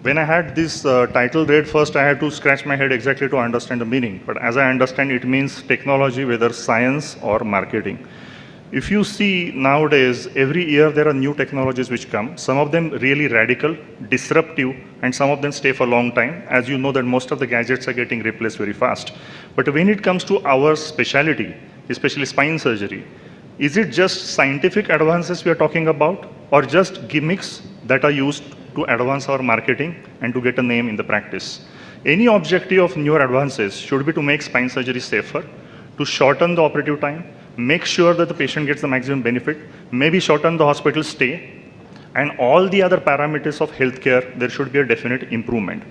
When I had this title read first, I had to scratch my head exactly to understand the meaning. But as I understand, it means technology, whether science or marketing. If you see nowadays, every year there are new technologies which come. Some of them really radical, disruptive, and some of them stay for a long time. As you know that most of the gadgets are getting replaced very fast. But when it comes to our specialty, especially spine surgery, is it just scientific advances we are talking about, or just gimmicks that are used to advance our marketing and to get a name in the practice? Any objective of newer advances should be to make spine surgery safer, to shorten the operative time, make sure that the patient gets the maximum benefit, maybe shorten the hospital stay, and all the other parameters of healthcare, there should be a definite improvement.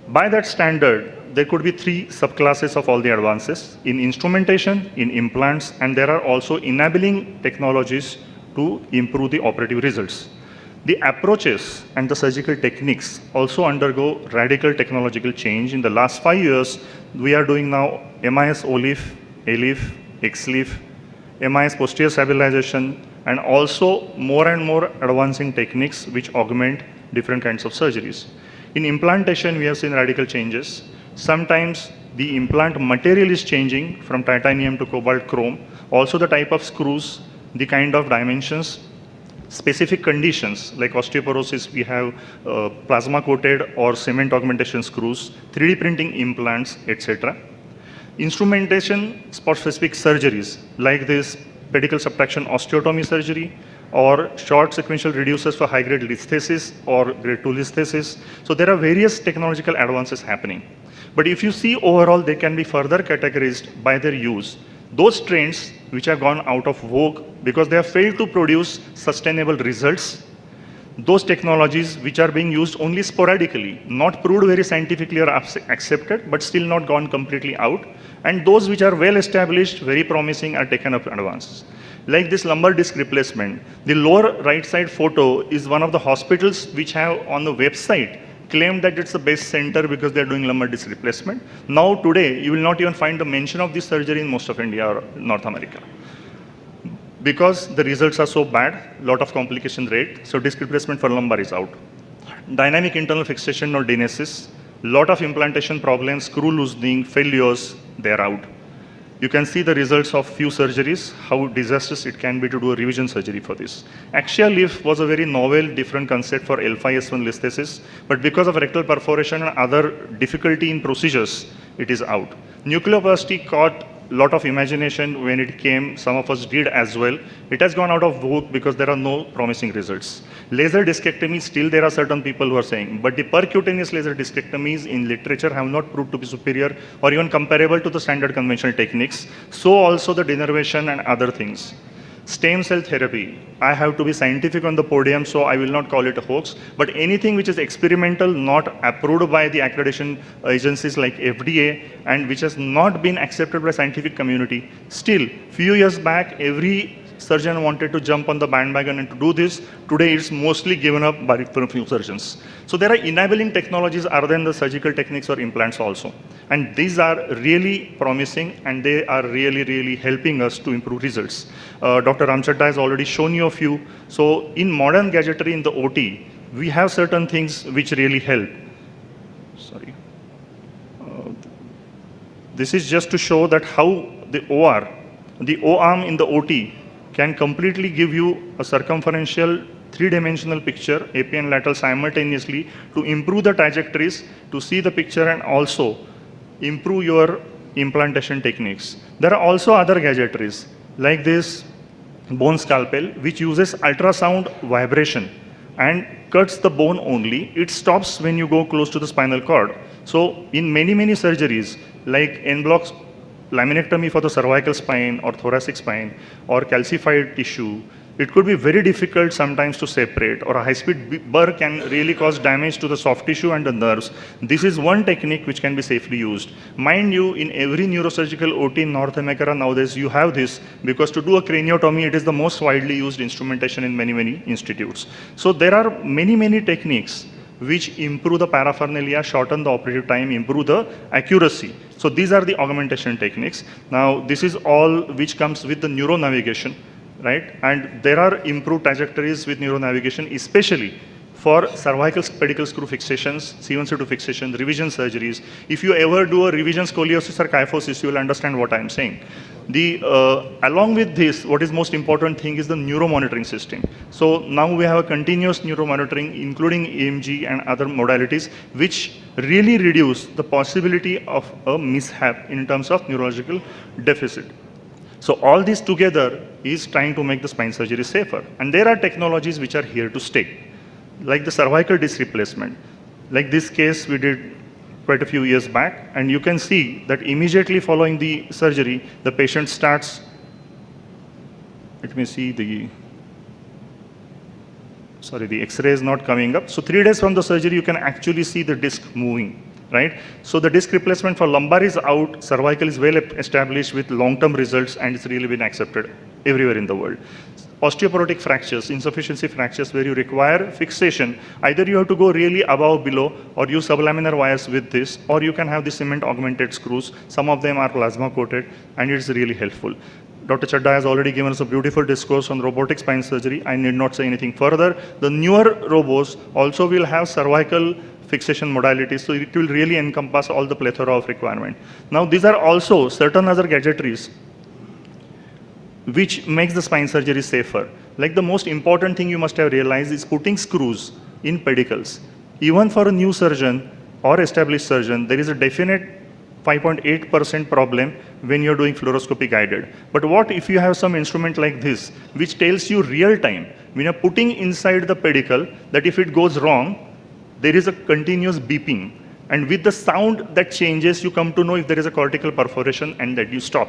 By that standard, there could be three subclasses of all the advances in instrumentation, in implants, and there are also enabling technologies to improve the operative results. The approaches and the surgical techniques also undergo radical technological change. In the last 5 years, we are doing now MIS O-leaf, A-leaf, X-leaf, MIS posterior stabilization, and also more and more advancing techniques which augment different kinds of surgeries. In implantation, we have seen radical changes. Sometimes the implant material is changing from titanium to cobalt chrome. Also the type of screws, the kind of dimensions, specific conditions like osteoporosis, we have plasma coated or cement augmentation screws, 3D printing implants, etc. Instrumentation for specific surgeries like this pedicle subtraction osteotomy surgery or short sequential reducers for high-grade listhesis or grade 2 listhesis. So there are various technological advances happening. But if you see overall, they can be further categorized by their use. Those trends which have gone out of vogue because they have failed to produce sustainable results, those technologies which are being used only sporadically, not proved very scientifically or accepted, but still not gone completely out, and those which are well established, very promising, are taken up advances. Like this lumbar disc replacement, the lower right side photo is one of the hospitals which have on the website claimed that it's the best center because they're doing lumbar disc replacement. Now today, you will not even find the mention of this surgery in most of India or North America, because the results are so bad, lot of complication rate, so disc replacement for lumbar is out. Dynamic internal fixation or dynesis, lot of implantation problems, screw loosening, failures, they're out. You can see the results of few surgeries, how disastrous it can be to do a revision surgery for this. Axial lift was a very novel, different concept for L5S1 listhesis, but because of rectal perforation and other difficulty in procedures, it is out. Nucleoplasty caught lot of imagination when it came, some of us did as well. It has gone out of vogue because there are no promising results. Laser discectomy, still there are certain people who are saying, but the percutaneous laser discectomies in literature have not proved to be superior or even comparable to the standard conventional techniques. So also the denervation and other things. Stem cell therapy, I have to be scientific on the podium, so I will not call it a hoax, but anything which is experimental, not approved by the accreditation agencies like FDA, and which has not been accepted by scientific community, still, few years back, every surgeon wanted to jump on the bandwagon and to do this. Today, it's mostly given up by a few surgeons. So there are enabling technologies other than the surgical techniques or implants also. And these are really promising, and they are really, really helping us to improve results. Dr. Ramchatta has already shown you a few. So in modern gadgetry in the OT, we have certain things which really help. Sorry. This is just to show that how the OR, the O-arm in the OT, can completely give you a circumferential three-dimensional picture, AP and lateral simultaneously, to improve the trajectories, to see the picture, and also improve your implantation techniques. There are also other gadgetries, like this bone scalpel, which uses ultrasound vibration and cuts the bone only. It stops when you go close to the spinal cord. So in many, many surgeries, like en-bloc laminectomy for the cervical spine or thoracic spine or calcified tissue, it could be very difficult sometimes to separate, or a high-speed burr can really cause damage to the soft tissue and the nerves. This is one technique which can be safely used. Mind you, in every neurosurgical OT in North America nowadays, you have this, because to do a craniotomy, it is the most widely used instrumentation in many, many institutes. So there are many, many techniques which improve the paraphernalia, shorten the operative time, improve the accuracy. So these are the augmentation techniques. Now, this is all which comes with the neuronavigation, right? And there are improved trajectories with neuronavigation, especially for cervical pedicle screw fixations, C1C2 fixations, revision surgeries. If you ever do a revision scoliosis or kyphosis, you will understand what I'm saying. Along with this, what is most important thing is the neuromonitoring system. So now we have a continuous neuromonitoring, including EMG and other modalities, which really reduce the possibility of a mishap in terms of neurological deficit. So all this together is trying to make the spine surgery safer. And there are technologies which are here to stay, like the cervical disc replacement. Like this case we did quite a few years back, and you can see that immediately following the surgery, the patient starts, let me see the X-ray is not coming up. So 3 days from the surgery, you can actually see the disc moving, right? So the disc replacement for lumbar is out, cervical is well established with long-term results, and it's really been accepted everywhere in the world. Osteoporotic fractures, insufficiency fractures where you require fixation, either you have to go really above, below, or use sublaminar wires with this, or you can have the cement augmented screws. Some of them are plasma coated, and it's really helpful. Dr. Chadda has already given us a beautiful discourse on robotic spine surgery. I need not say anything further. The newer robots also will have cervical fixation modalities, so it will really encompass all the plethora of requirement. Now, these are also certain other gadgetries which makes the spine surgery safer. Like the most important thing you must have realized is putting screws in pedicles. Even for a new surgeon or established surgeon, there is a definite 5.8% problem when you're doing fluoroscopy guided. But what if you have some instrument like this, which tells you real time, when you're putting inside the pedicle, that if it goes wrong, there is a continuous beeping. And with the sound that changes, you come to know if there is a cortical perforation and that you stop.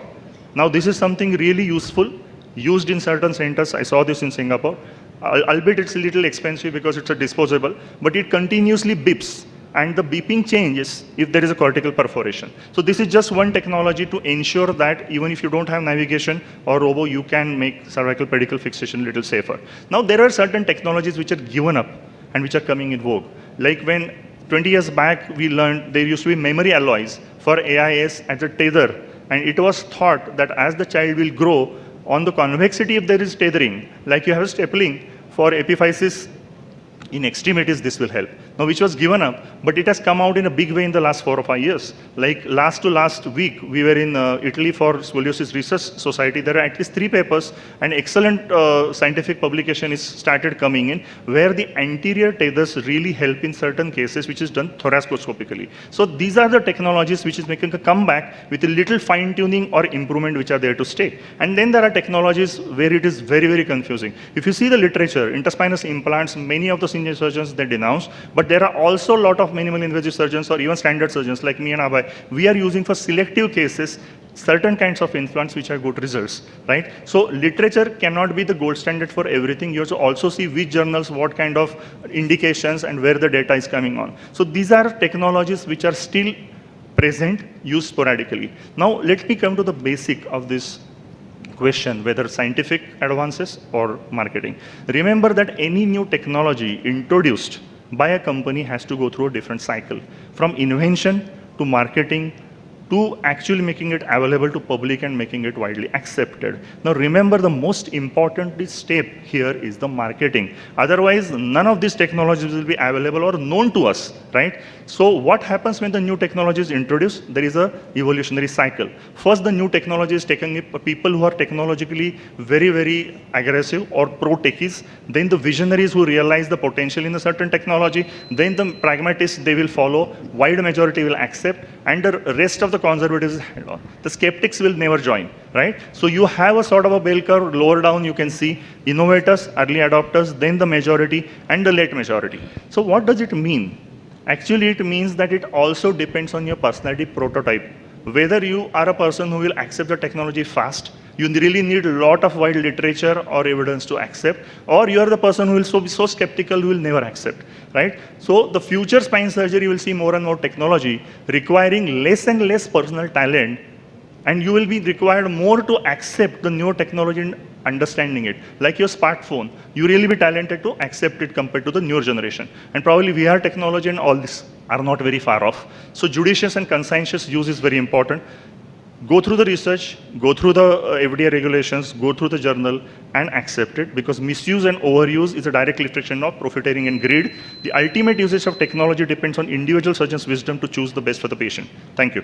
Now, this is something really useful, used in certain centers. I saw this in Singapore. Albeit it's a little expensive because it's a disposable, but it continuously beeps, and the beeping changes if there is a cortical perforation. So this is just one technology to ensure that even if you don't have navigation or robo, you can make cervical pedicle fixation a little safer. Now, there are certain technologies which are given up and which are coming in vogue. Like when 20 years back, we learned there used to be memory alloys for AIS as a tether. And it was thought that as the child will grow, on the convexity if there is tethering, like you have stapling for epiphysis in extremities, this will help. Now, which was given up, but it has come out in a big way in the last 4 or 5 years. Like last week, we were in Italy for Scoliosis Research Society. There are at least 3 papers, and excellent scientific publication is started coming in, where the anterior tethers really help in certain cases, which is done thoracoscopically. So these are the technologies which is making a comeback with a little fine-tuning or improvement which are there to stay. And then there are technologies where it is very, very confusing. If you see the literature, interspinous implants, many of the senior surgeons, they denounce, but there are also a lot of minimal invasive surgeons or even standard surgeons like me and Abhay. We are using for selective cases certain kinds of implants which have good results, right? So literature cannot be the gold standard for everything. You have to also see which journals, what kind of indications, and where the data is coming on. So these are technologies which are still present, used sporadically. Now let me come to the basic of this question, whether scientific advances or marketing. Remember that any new technology introduced by a company has to go through a different cycle, from invention to marketing to actually making it available to public and making it widely accepted. Now remember, the most important step here is the marketing. Otherwise, none of these technologies will be available or known to us, right? So what happens when the new technology is introduced? There is a evolutionary cycle. First, the new technology is taken up people who are technologically very, very aggressive or pro-techies. Then the visionaries who realize the potential in a certain technology. Then the pragmatists, they will follow. Wide majority will accept. And the rest of the conservatives, the skeptics will never join, right? So you have a sort of a bell curve. Lower down, you can see innovators, early adopters, then the majority, and the late majority. So what does it mean? Actually, it means that it also depends on your personality prototype. Whether you are a person who will accept the technology fast, you really need a lot of wide literature or evidence to accept, or you are the person who will be so skeptical who will never accept, right? So the future spine surgery will see more and more technology requiring less and less personal talent, and you will be required more to accept the new technology and understanding it. Like your smartphone, you really be talented to accept it compared to the newer generation. And probably VR technology and all this are not very far off. So judicious and conscientious use is very important. go through the research, go through the FDA regulations, go through the journal, and accept it, because misuse and overuse is a direct reflection of profiteering and greed. The ultimate usage of technology depends on individual surgeon's wisdom to choose the best for the patient. Thank you.